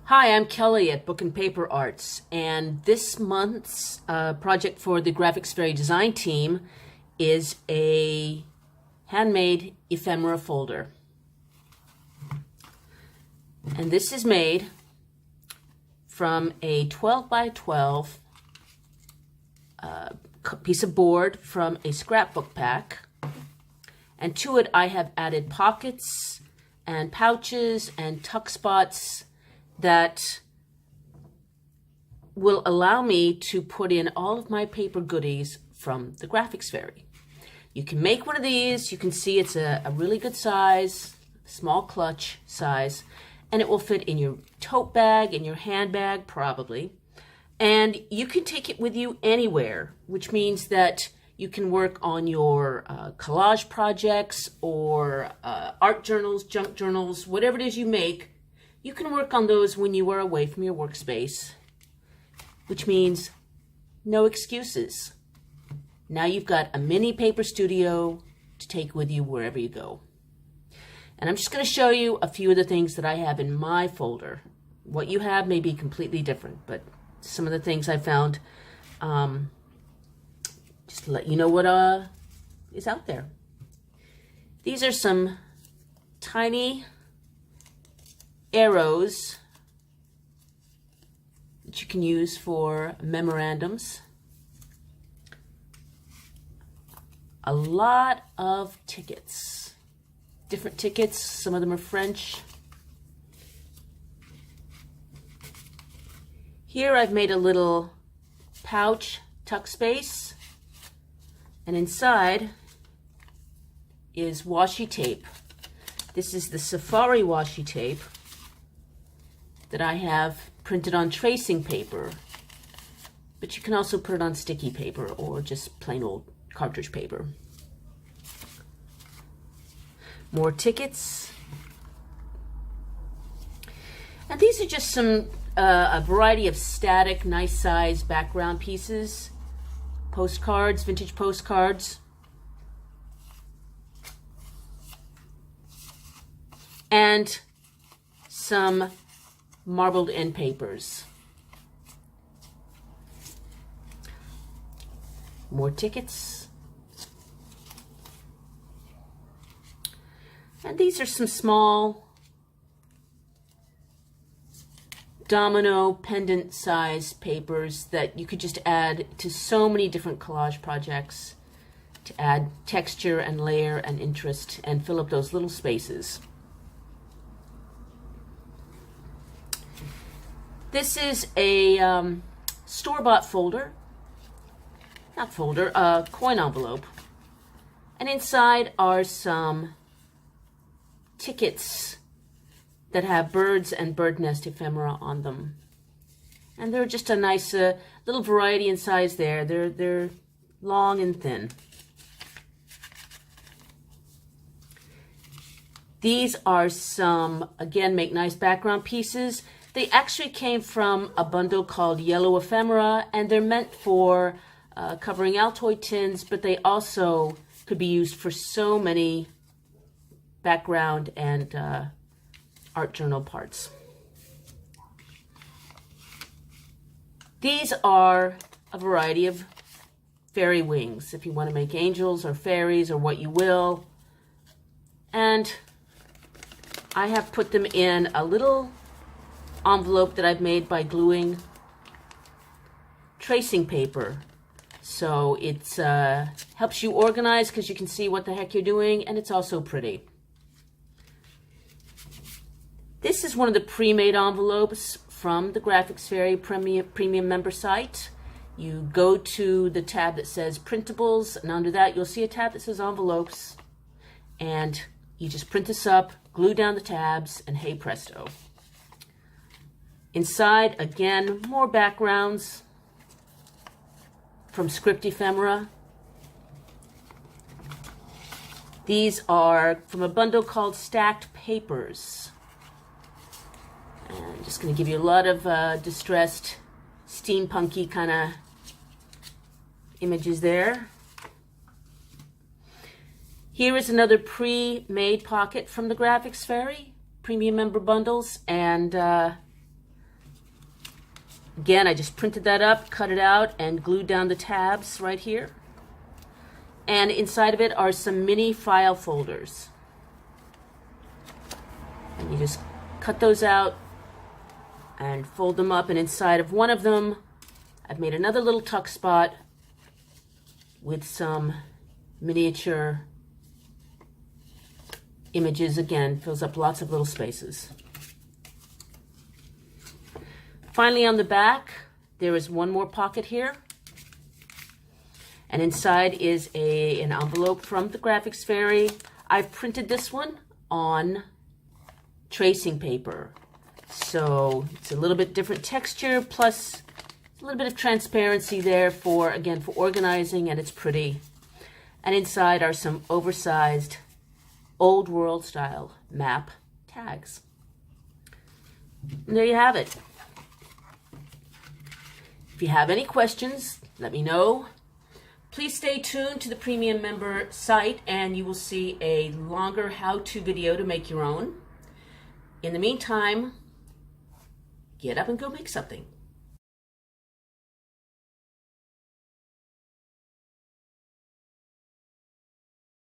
Hi, I'm Kelly at Book and Paper Arts, and this month's project for the Graphics Fairy Design team is a handmade ephemera folder. And this is made from a 12 by 12 piece of board from a scrapbook pack. And to it I have added pockets and pouches and tuck spots that will allow me to put in all of my paper goodies from the Graphics Fairy. You can make one of these. You can see it's a really good size, small clutch size, and it will fit in your tote bag, in your handbag probably. And you can take it with you anywhere, which means that you can work on your collage projects or art journals, junk journals, whatever it is you make. You can work on those when you are away from your workspace, which means no excuses. Now you've got a mini paper studio to take with you wherever you go. And I'm just going to show you a few of the things that I have in my folder. What you have may be completely different, but some of the things I found, just to let you know what is out there. These are some tiny arrows that you can use for memorandums. A lot of tickets, different tickets. Some of them are French. Here I've made a little pouch tuck space, and inside is washi tape. This is the Safari washi tape that I have printed on tracing paper, but you can also put it on sticky paper or just plain old cartridge paper. More tickets. And these are just some, a variety of static, nice size background pieces. Postcards, vintage postcards. And some marbled end papers. More tickets. And these are some small domino pendant size papers that you could just add to so many different collage projects to add texture and layer and interest and fill up those little spaces. This is a store-bought folder, not folder, coin envelope. And inside are some tickets that have birds and bird nest ephemera on them. And they're just a nice little variety in size there. They're long and thin. These are some, again, make nice background pieces. They actually came from a bundle called Yellow Ephemera, and they're meant for covering Altoid tins, but they also could be used for so many background and art journal parts. These are a variety of fairy wings, if you want to make angels or fairies or what you will. And I have put them in a little envelope that I've made by gluing tracing paper. So it helps you organize because you can see what the heck you're doing, and it's also pretty. This is one of the pre-made envelopes from the Graphics Fairy Premium member site. You go to the tab that says Printables, and under that you'll see a tab that says Envelopes, and you just print this up, glue down the tabs, and hey presto. Inside, again, more backgrounds from script ephemera. These are from a bundle called Stacked Papers. And I'm just going to give you a lot of distressed, steampunky kind of images there. Here is another pre-made pocket from the Graphics Fairy Premium member bundles, and Again, I just printed that up, cut it out, and glued down the tabs right here. And inside of it are some mini file folders. And you just cut those out and fold them up, and inside of one of them, I've made another little tuck spot with some miniature images. Again, fills up lots of little spaces. Finally, on the back, there is one more pocket here. And inside is an envelope from the Graphics Fairy. I've printed this one on tracing paper. So it's a little bit different texture, plus a little bit of transparency there for, again, for organizing, and it's pretty. And inside are some oversized old world style map tags. And there you have it. If you have any questions, let me know. Please stay tuned to the premium member site and you will see a longer how-to video to make your own. In the meantime, get up and go make something.